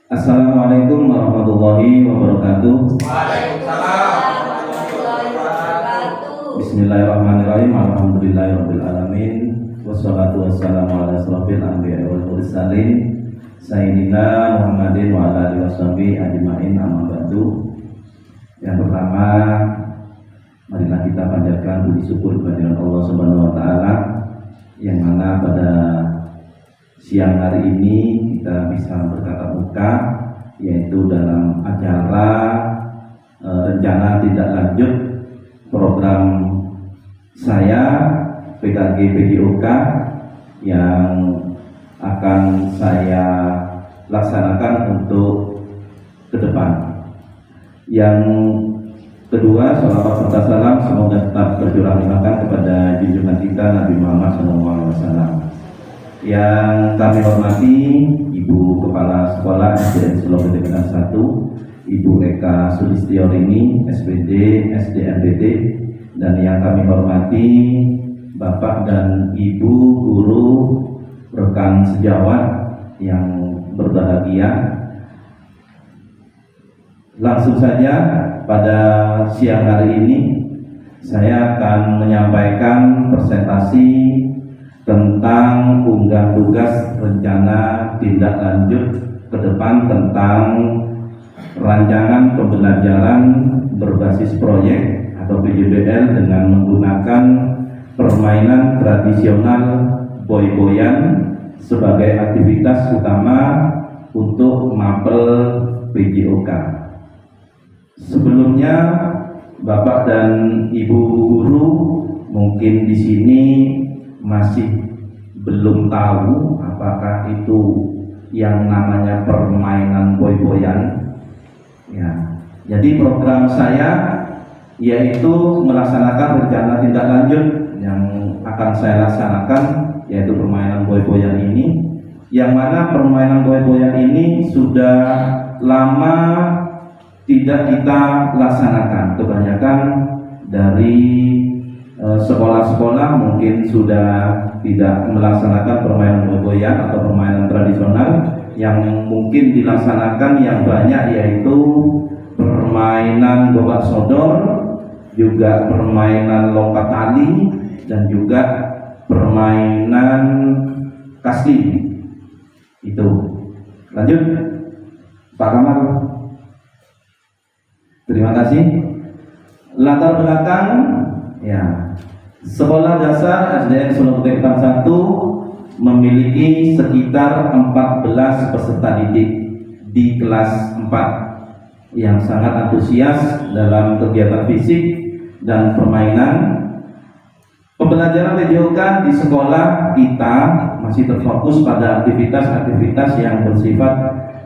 Assalamualaikum warahmatullahi wabarakatuh. Waalaikumsalam warahmatullahi wabarakatuh. Bismillahirrahmanirrahim. Alhamdulillahirabbil alamin. Wassalatu wassalamu ala asrofil anbiya'i wal mursalin sayyidina Muhammadin wa ala alihi washabihi ajmain, amma ba'du. Yang pertama, marilah kita panjatkan puji syukur kepada Allah Subhanahu wa taala yang mana pada siang hari ini kita bisa bertatap muka, yaitu dalam acara rencana tindak lanjut program saya PKG PJOK yang akan saya laksanakan untuk ke depan. Yang kedua, salawat serta salam semoga tetap tercurah limpahkan kepada junjungan kita Nabi Muhammad SAW. Yang kami hormati Ibu Kepala Sekolah SDN Sulawesi Tengah 1, Ibu Eka Sulistiorini, SPD, SDMPT, dan yang kami hormati Bapak dan Ibu guru rekan sejawat yang berbahagia. Langsung saja pada siang hari ini saya akan menyampaikan presentasi tentang unggah tugas rencana tindak lanjut ke depan tentang rancangan pembelajaran berbasis proyek atau PJBL dengan menggunakan permainan tradisional boy-boyan sebagai aktivitas utama untuk mapel PJOK. Sebelumnya, Bapak dan Ibu guru mungkin di sini masih belum tahu apakah itu yang namanya permainan boy-boyan. Ya, jadi program saya yaitu melaksanakan rencana tindak lanjut yang akan saya laksanakan, yaitu permainan boy-boyan ini, yang mana permainan boy-boyan ini sudah lama tidak kita laksanakan. Kebanyakan dari sekolah-sekolah mungkin sudah tidak melaksanakan permainan boy-boyan atau permainan tradisional. Yang mungkin dilaksanakan yang banyak yaitu permainan gobak sodor, juga permainan lompat tali, dan juga permainan kasti. Itu. Lanjut, Pak Kamal. Terima kasih. Latar belakang, ya, Sekolah Dasar SDN Sulawesi Tengah 1 memiliki sekitar 14 peserta didik di kelas 4 yang sangat antusias dalam kegiatan fisik dan permainan. Pembelajaran PJOK di sekolah kita masih terfokus pada aktivitas-aktivitas yang bersifat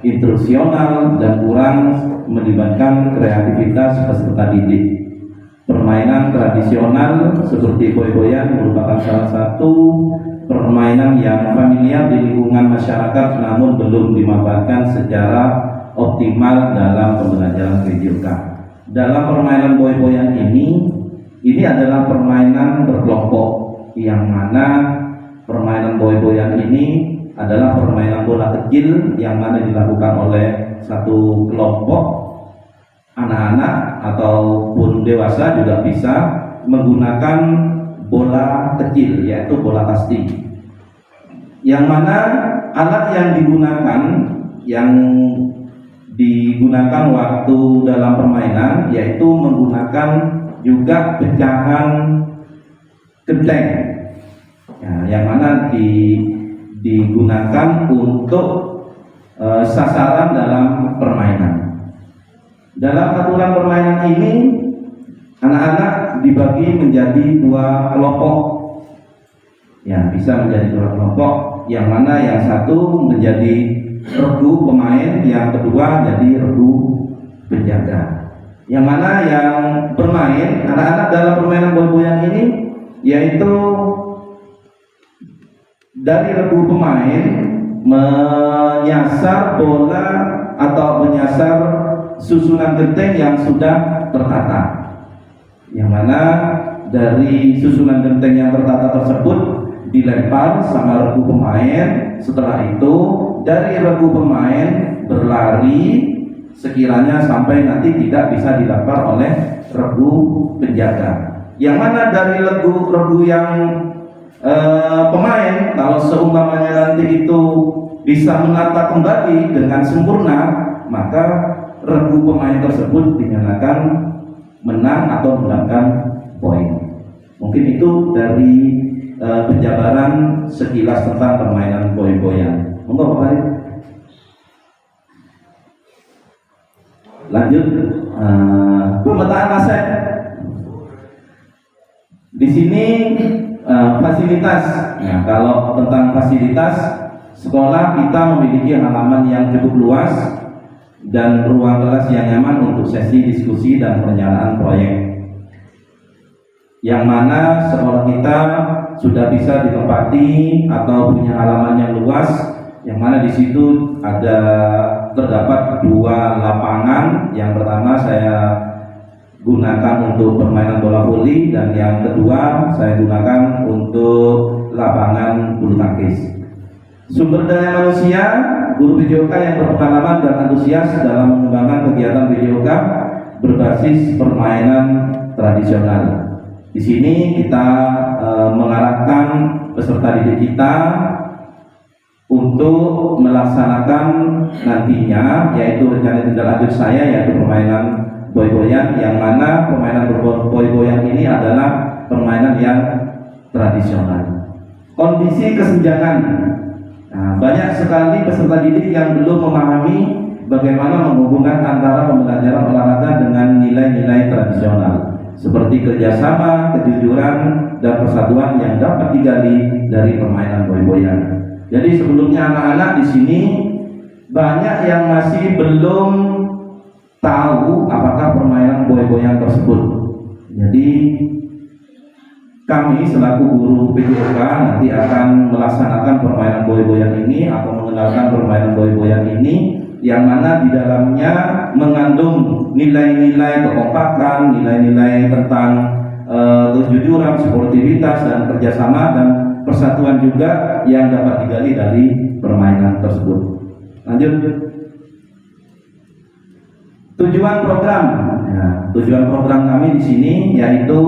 instruksional dan kurang melibatkan kreativitas peserta didik. Permainan tradisional seperti boy-boyan merupakan salah satu permainan yang familiar di lingkungan masyarakat, namun belum dimanfaatkan secara optimal dalam pembelajaran PJOK. Dalam permainan boy-boyan ini adalah permainan berkelompok, yang mana permainan boy-boyan ini adalah permainan bola kecil yang mana dilakukan oleh satu kelompok anak-anak ataupun dewasa juga bisa menggunakan bola kecil, yaitu bola kasti, yang mana alat yang digunakan waktu dalam permainan yaitu menggunakan juga pecahan genteng, ya, yang mana digunakan untuk sasaran dalam permainan. Dalam aturan permainan ini, anak-anak dibagi menjadi dua kelompok. Ya, bisa menjadi dua kelompok, yang mana yang satu menjadi regu pemain, yang kedua jadi regu penjaga. Yang mana yang bermain, anak-anak dalam permainan boy-boyan ini, yaitu dari regu pemain menyasar bola atau menyasar susunan genteng yang sudah tertata, yang mana dari susunan genteng yang tertata tersebut dilempar sama regu pemain. Setelah itu dari regu pemain berlari sekiranya sampai nanti tidak bisa didapat oleh regu penjaga. Yang mana dari regu yang pemain, kalau seumpamanya nanti itu bisa menata kembali dengan sempurna, maka regu pemain tersebut dinyatakan menang atau mendapatkan poin. Mungkin itu dari penjabaran sekilas tentang permainan boy-boyan. Monggo Pak Farid. Lanjut, pemetaan aset. Di sini fasilitas. Nah, kalau tentang fasilitas, sekolah kita memiliki halaman yang cukup luas dan ruang kelas yang nyaman untuk sesi diskusi dan perencanaan proyek. Yang mana sekolah kita sudah bisa ditempati atau punya halaman yang luas, yang mana di situ terdapat 2 lapangan. Yang pertama saya gunakan untuk permainan bola voli dan yang kedua saya gunakan untuk lapangan bulu tangkis. Sumber daya manusia, guru PJOK yang berpengalaman dan antusias dalam mengembangkan kegiatan PJOK berbasis permainan tradisional. Di sini kita mengarahkan peserta didik kita untuk melaksanakan nantinya, yaitu rencana tindak lanjut saya, yaitu permainan boy-boyan, yang mana permainan boy-boyan ini adalah permainan yang tradisional. Kondisi kesenjangan. Nah, banyak sekali peserta didik yang belum memahami bagaimana menghubungkan antara pembelajaran olahraga dengan nilai-nilai tradisional seperti kerjasama, kejujuran, dan persatuan yang dapat digali dari permainan boy-boyan. Jadi sebelumnya anak-anak di sini banyak yang masih belum tahu apakah permainan boy-boyan tersebut. Jadi kami selaku guru PJOK nanti akan melaksanakan permainan boy-boyan ini atau mengenalkan permainan boy-boyan ini, yang mana di dalamnya mengandung nilai-nilai kekompakan, nilai-nilai tentang kejujuran, sportivitas, dan kerjasama dan persatuan juga yang dapat digali dari permainan tersebut. Lanjut. Tujuan program. Nah, tujuan program kami di sini yaitu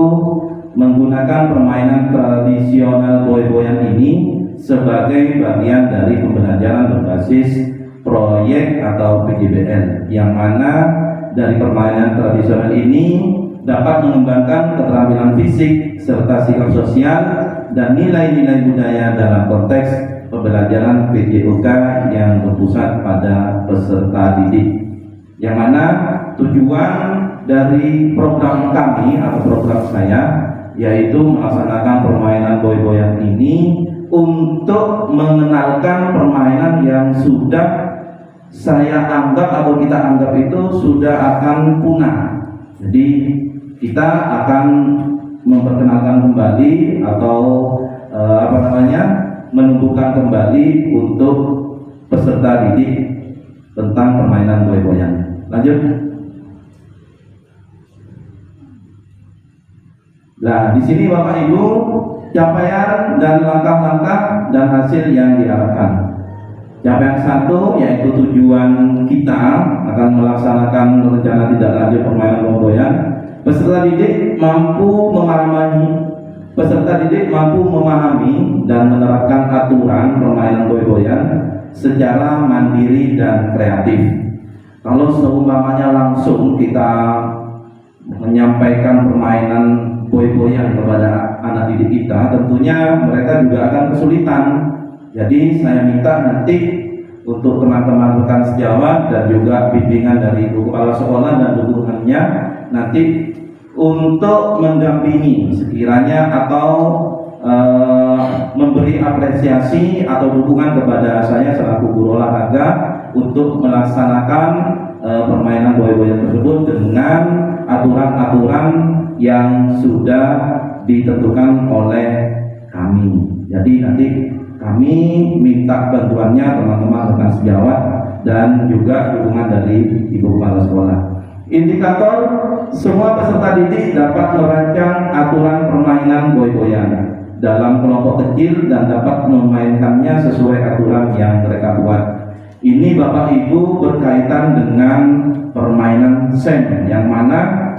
menggunakan permainan tradisional boy-boyan ini sebagai bagian dari pembelajaran berbasis proyek atau PJBL, yang mana dari permainan tradisional ini dapat mengembangkan keterampilan fisik serta sikap sosial dan nilai-nilai budaya dalam konteks pembelajaran PJOK yang berpusat pada peserta didik. Yang mana tujuan dari program kami atau program saya yaitu melaksanakan permainan boy-boyan ini untuk mengenalkan permainan yang sudah saya anggap atau kita anggap itu sudah akan punah. Jadi kita akan memperkenalkan kembali atau menumbuhkan kembali untuk peserta didik tentang permainan boy-boyan. Lanjut. Nah, di sini Bapak Ibu, capaian dan langkah-langkah dan hasil yang diharapkan. Capaian 1 yaitu tujuan kita akan melaksanakan rencana tindak lanjut permainan boy-boyan. Peserta didik mampu memahami dan menerapkan aturan permainan boy-boyan secara mandiri dan kreatif. Kalau seumpamanya langsung kita menyampaikan permainan boy-boyan kepada anak didik kita, tentunya mereka juga akan kesulitan. Jadi saya minta nanti untuk teman-teman rekan sejawat dan juga bimbingan dari ibu kepala sekolah dan dukungannya nanti untuk mendampingi sekiranya atau memberi apresiasi atau dukungan kepada saya selaku guru olahraga untuk melaksanakan permainan boy-boyan tersebut dengan aturan-aturan yang sudah ditentukan oleh kami. Jadi nanti kami minta bantuannya teman-teman rekan sejawat dan juga dukungan dari ibu kepala sekolah. Indikator, semua peserta didik dapat merancang aturan permainan boy-boyan dalam kelompok kecil dan dapat memainkannya sesuai aturan yang mereka buat. Ini Bapak Ibu berkaitan dengan permainan SEM, yang mana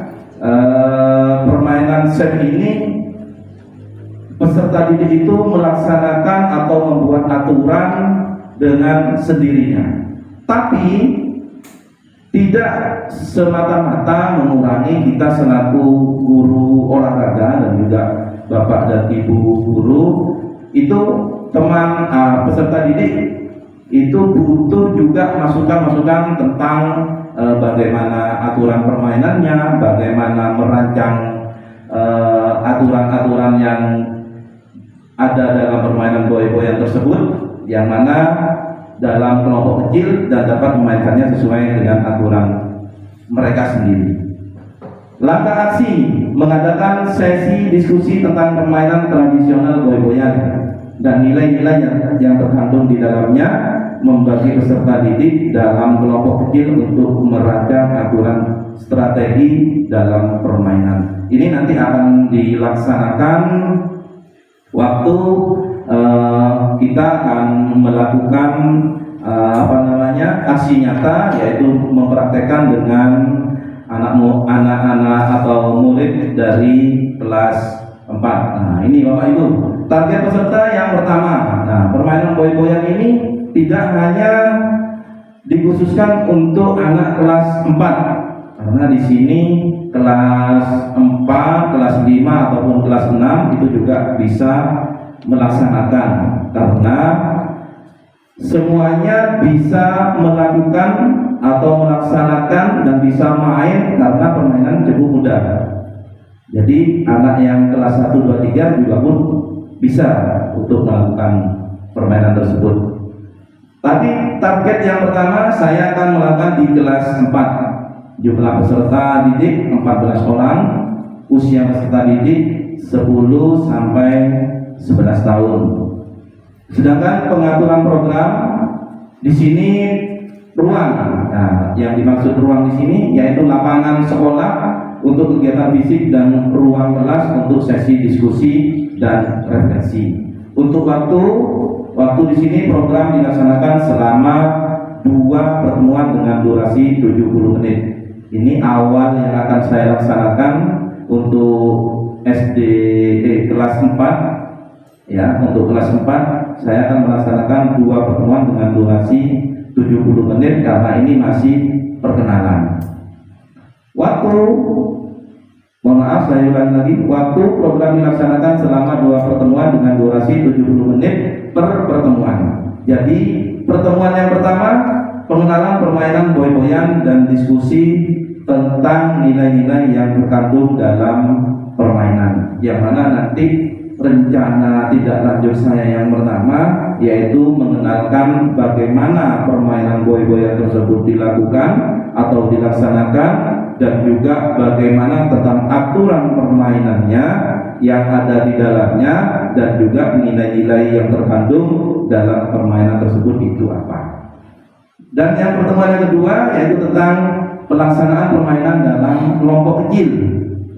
permainan SEM ini peserta didik itu melaksanakan atau membuat aturan dengan sendirinya, tapi tidak semata-mata mengurangi kita selaku guru olahraga dan juga Bapak dan Ibu guru itu teman peserta didik itu butuh juga masukan-masukan tentang bagaimana aturan permainannya, bagaimana merancang aturan-aturan yang ada dalam permainan boy-boyan tersebut, yang mana dalam kelompok kecil dan dapat memainkannya sesuai dengan aturan mereka sendiri. Langkah aksi mengadakan sesi diskusi tentang permainan tradisional boy-boyan dan nilai-nilai yang terkandung di dalamnya, membagi peserta didik dalam kelompok kecil untuk merancang aturan strategi dalam permainan. Ini nanti akan dilaksanakan waktu kita akan melakukan aksi nyata, yaitu mempraktekkan dengan anak-anak atau murid dari kelas 4. Nah, ini Bapak Ibu, target peserta yang pertama. Nah, permainan boy-boyan ini tidak hanya dikhususkan untuk anak kelas 4, karena di sini kelas 4, kelas 5 ataupun kelas 6 itu juga bisa melaksanakan, karena semuanya bisa melakukan atau melaksanakan dan bisa main karena permainan cukup mudah. Jadi anak yang kelas 1, 2, 3 juga pun bisa untuk melakukan permainan tersebut. Tapi target yang pertama saya akan melakukan di kelas 4. Jumlah peserta didik 14 orang, usia peserta didik 10 sampai 11 tahun. Sedangkan pengaturan program di sini ruang. Nah, yang dimaksud ruang di sini yaitu lapangan sekolah untuk kegiatan fisik dan ruang kelas untuk sesi diskusi dan refleksi. Untuk waktu di sini program dilaksanakan selama 2 pertemuan dengan durasi 70 menit. Ini awal yang akan saya laksanakan untuk SD kelas 4 ya. Untuk kelas 4 saya akan melaksanakan 2 pertemuan dengan durasi 70 menit karena ini masih perkenalan. Mohon maaf, saya ulangi lagi. Waktu program dilaksanakan selama 2 pertemuan dengan durasi 70 menit per pertemuan. Jadi pertemuan yang pertama pengenalan permainan boy-boyan dan diskusi tentang nilai-nilai yang terkandung dalam permainan, yang mana nanti rencana tidak lanjut saya yang pertama yaitu mengenalkan bagaimana permainan boy-boyan tersebut dilakukan atau dilaksanakan, dan juga bagaimana tentang aturan permainannya yang ada di dalamnya, dan juga nilai-nilai yang terkandung dalam permainan tersebut itu apa. Dan yang pertemuan yang kedua yaitu tentang pelaksanaan permainan dalam kelompok kecil,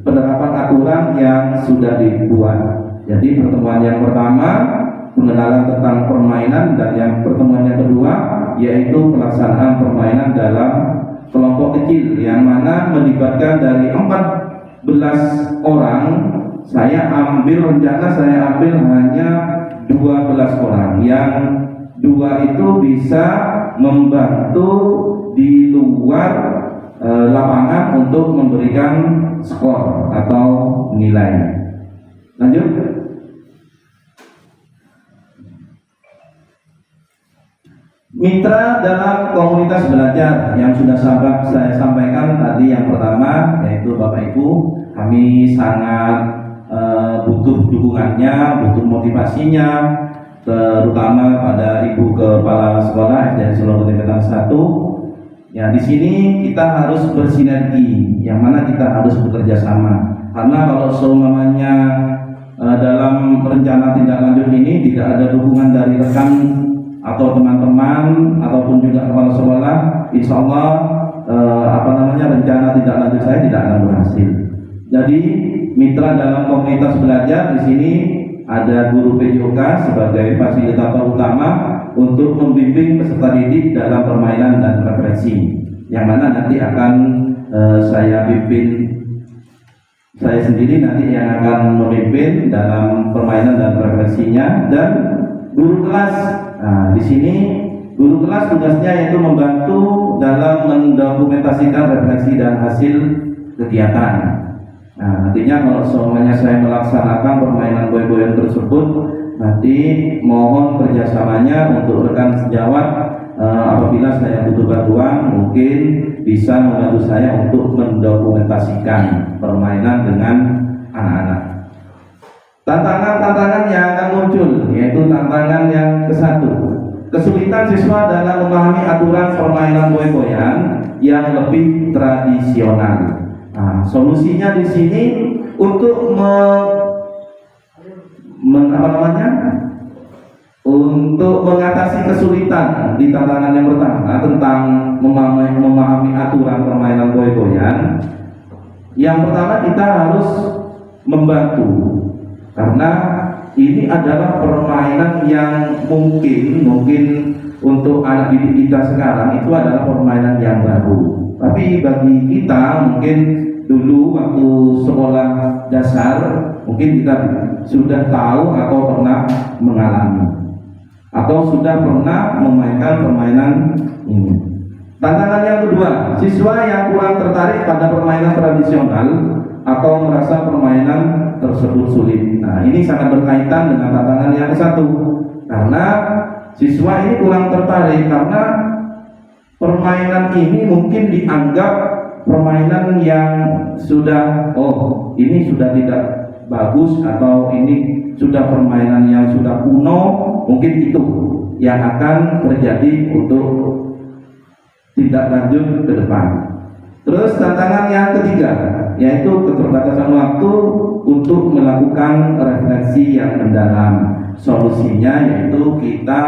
penerapan aturan yang sudah dibuat. Jadi pertemuan yang pertama pengenalan tentang permainan, dan yang pertemuan yang kedua yaitu pelaksanaan permainan dalam kelompok kecil, yang mana melibatkan dari 14 orang. Saya ambil hanya 12 orang, yang 2 itu bisa membantu di luar lapangan untuk memberikan skor atau nilai. Lanjut. Mitra dalam komunitas belajar yang sudah saya sampaikan tadi, yang pertama yaitu Bapak Ibu, kami sangat butuh dukungannya, butuh motivasinya, terutama pada Ibu Kepala Sekolah SD Solo Ketinggian 1. Ya, di sini kita harus bersinergi, yang mana kita harus bekerja sama. Karena kalau seumpamanya dalam rencana tindak lanjut ini tidak ada dukungan dari rekan atau teman-teman ataupun juga kepala sekolah, insya Allah rencana tindak lanjut saya tidak akan berhasil. Jadi mitra dalam komunitas belajar di sini ada guru PJOK sebagai fasilitator utama, untuk membimbing peserta didik dalam permainan dan refleksi, yang mana nanti akan saya pimpin. Saya sendiri nanti yang akan memimpin dalam permainan dan refleksinya, dan guru kelas. Nah, di sini guru kelas tugasnya yaitu membantu dalam mendokumentasikan refleksi dan hasil kegiatan. Nah, nantinya kalau semuanya saya melaksanakan permainan boy-boyan tersebut, nanti mohon kerjasamanya untuk rekan sejawat. Apabila saya butuh bantuan, mungkin bisa membantu saya untuk mendokumentasikan permainan dengan anak-anak. Tantangan-tantangan yang akan muncul, yaitu tantangan yang ke-1, kesulitan siswa dalam memahami aturan permainan boy-boyan yang lebih tradisional. Nah, solusinya di sini untuk untuk mengatasi kesulitan di tantangan yang pertama tentang memahami aturan permainan boy-boyan. Yang pertama kita harus membantu, karena ini adalah permainan yang mungkin untuk anak didik kita sekarang itu adalah permainan yang baru. Tapi bagi kita mungkin dulu waktu sekolah dasar mungkin kita sudah tahu atau pernah mengalami atau sudah pernah memainkan permainan ini. Tantangan yang kedua, siswa yang kurang tertarik pada permainan tradisional atau merasa permainan tersebut sulit. Nah, ini sangat berkaitan dengan tantangan yang ke-1, karena siswa ini kurang tertarik karena permainan ini mungkin dianggap permainan yang sudah ini sudah tidak bagus, atau ini sudah permainan yang sudah kuno. Mungkin itu yang akan terjadi untuk tidak lanjut ke depan. Terus tantangan yang ketiga, yaitu keterbatasan waktu untuk melakukan refleksi yang mendalam. Solusinya yaitu kita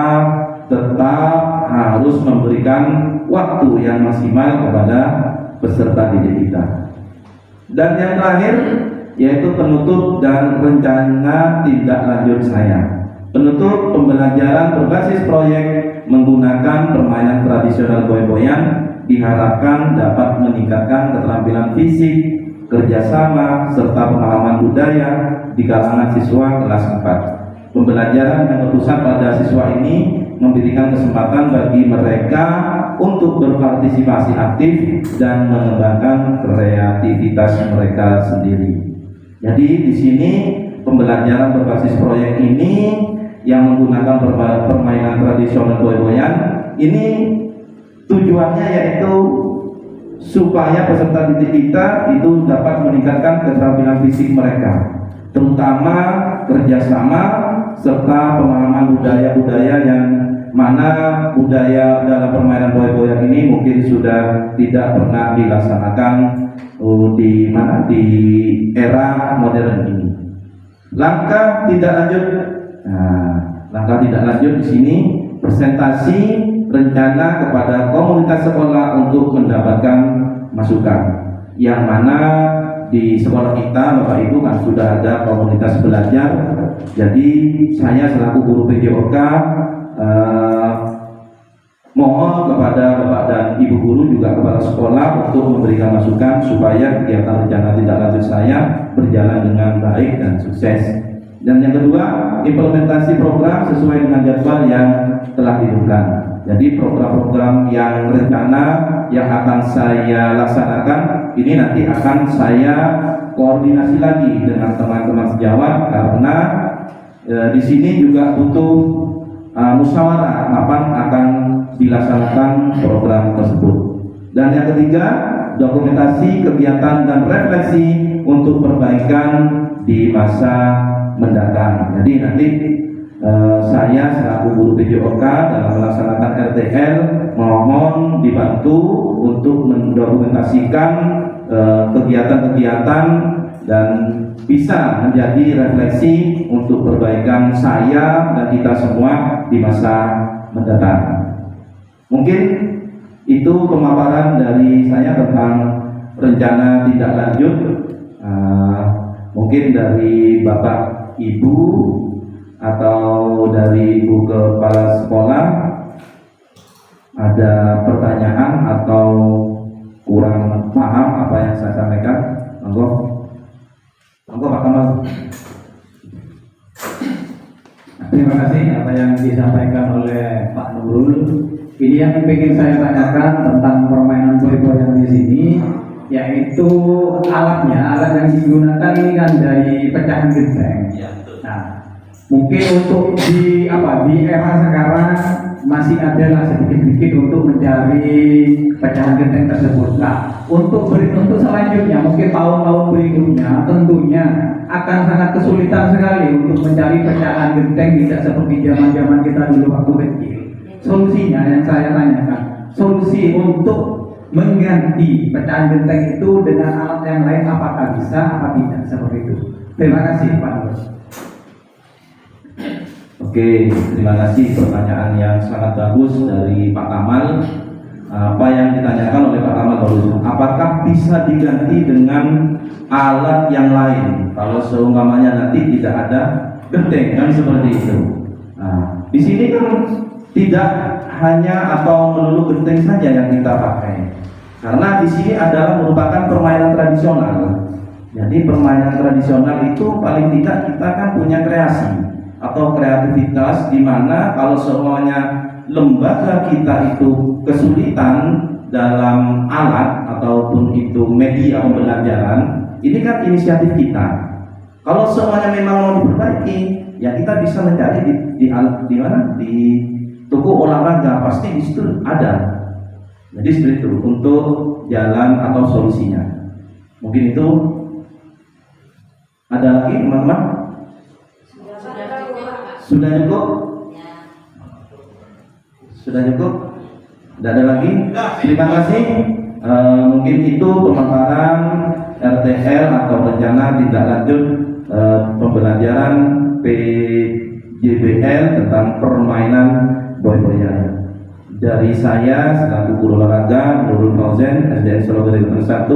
tetap harus memberikan waktu yang maksimal kepada peserta didik kita. Dan yang terakhir yaitu penutup dan rencana tindak lanjut saya. Penutup pembelajaran berbasis proyek menggunakan permainan tradisional boy-boyan diharapkan dapat meningkatkan keterampilan fisik, kerjasama, serta pengalaman budaya di kalangan siswa kelas 4. Pembelajaran yang berpusat pada siswa ini memberikan kesempatan bagi mereka untuk berpartisipasi aktif dan mengembangkan kreativitas mereka sendiri. Jadi di sini pembelajaran berbasis proyek ini yang menggunakan permainan tradisional boy-boyan ini tujuannya yaitu supaya peserta didik kita itu dapat meningkatkan keterampilan fisik mereka, terutama kerjasama serta pemahaman budaya-budaya yang mana budaya dalam permainan boy-boyan ini mungkin sudah tidak pernah dilaksanakan di era modern ini. Langkah tindak lanjut. Langkah tindak lanjut di sini presentasi rencana kepada komunitas sekolah untuk mendapatkan masukan. Yang mana di sekolah kita Bapak Ibu kan sudah ada komunitas belajar. Jadi saya selaku guru PJOK mohon kepada Bapak dan Ibu guru juga kepada sekolah untuk memberikan masukan supaya kegiatan rencana tindak lanjut saya berjalan dengan baik dan sukses. Dan yang kedua, implementasi program sesuai dengan jadwal yang telah ditentukan. Jadi program-program yang rencana yang akan saya laksanakan ini nanti akan saya koordinasi lagi dengan teman-teman sejawat, karena di sini juga butuh musyawarah kapan akan dilaksanakan program tersebut. Dan yang ketiga, dokumentasi kegiatan dan refleksi untuk perbaikan di masa mendatang. Jadi nanti saya selaku guru PJOK dalam melaksanakan RTL mohon dibantu untuk mendokumentasikan kegiatan-kegiatan dan bisa menjadi refleksi untuk perbaikan saya dan kita semua di masa mendatang. Mungkin itu pemaparan dari saya tentang rencana tindak lanjut. Mungkin dari Bapak Ibu atau dari dari Ibu Kepala Sekolah ada pertanyaan atau kurang paham apa yang saya sampaikan? Monggo Pak Kamal. Terima kasih apa yang disampaikan oleh Pak Nurul. Ini yang ingin saya tanyakan tentang permainan boy-boy yang di sini, yaitu alat yang digunakan ini kan dari pecahan genteng. Nah, mungkin untuk di era sekarang masih ada lah sedikit-sedikit untuk mencari pecahan genteng tersebut. Nah, untuk selanjutnya mungkin tahun-tahun berikutnya tentunya akan sangat kesulitan sekali untuk mencari pecahan genteng, tidak seperti zaman-zaman kita dulu waktu kecil. Solusinya yang saya tanyakan, solusi untuk mengganti pecahan genteng itu dengan alat yang lain, apakah bisa apa tidak seperti itu? Terima kasih Pak Nurul. Oke, terima kasih pertanyaan yang sangat bagus dari Pak Kamal. Apa yang ditanyakan oleh Pak Kamal barusan, apakah bisa diganti dengan alat yang lain kalau seumpamanya nanti tidak ada genteng, kan seperti itu. Nah, di sini kan tidak hanya atau melulu genteng saja yang kita pakai, karena di sini adalah merupakan permainan tradisional. Jadi permainan tradisional itu paling tidak kita kan punya kreasi atau kreativitas, di mana kalau semuanya lembaga kita itu kesulitan dalam alat ataupun itu media pembelajaran, ini kan inisiatif kita. Kalau semuanya memang mau diperbaiki, ya kita bisa mencari di mana, di toko olahraga, pasti di situ ada. Jadi seperti itu untuk jalan atau solusinya. Mungkin itu. Ada lagi teman-teman? Sudah cukup? Sudah cukup? Tidak ada lagi? Terima kasih. Mungkin itu pemaparan RTL atau rencana tindak lanjut pembelajaran PJBL tentang permainan boy-boyan. Dari saya selaku guru olahraga Nurul Fauzan, SDN Solo Gede 1.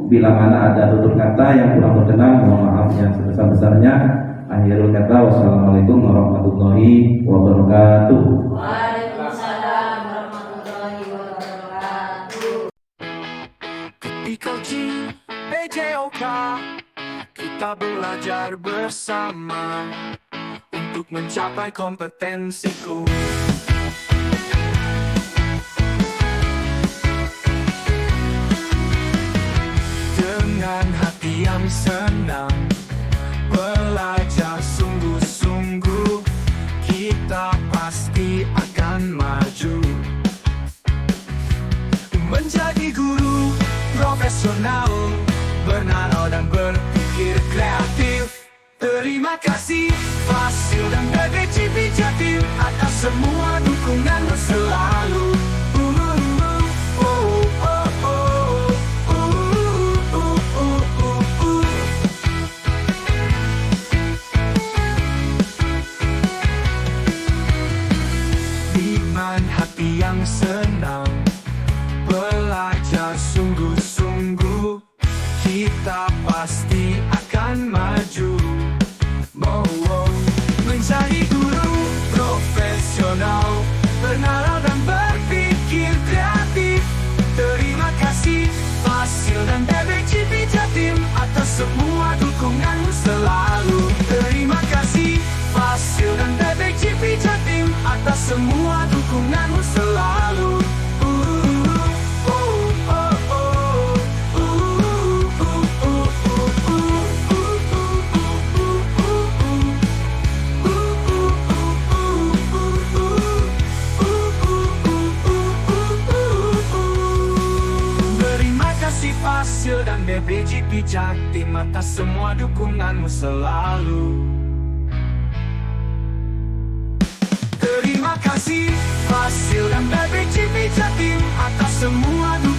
Bila mana ada tutur kata yang kurang berkenan, mohon maaf yang sebesar-besarnya. Akhirul kata, wassalamualaikum warahmatullahi wabarakatuh. Waalaikumsalam warahmatullahi wabarakatuh. Ketika PJOK kita belajar bersama untuk mencapai kompetensiku. Dengan hati yang senang, belajar sungguh-sungguh, kita pasti akan maju. Menjadi guru profesional, bernalar dan berpikir kreatif. Terima kasih Fasil dan BPJP Jatim atas semua dukunganmu selalu. Dengan hati yang senang, belajar sungguh-sungguh, kita pasti akan maju. Menjadi guru profesional, bernalar dan berpikir kreatif. Terima kasih Fasil dan BPJP Jatim atas semua dukunganmu selalu. Terima kasih Fasil dan BPJP Jatim atas semua dukunganmu selalu. Terima kasih Fasil dan BPJP Jatim atas semua dukunganmu selalu. Terima kasih Fasil dan BPJP Jatim atas semua dukunganmu.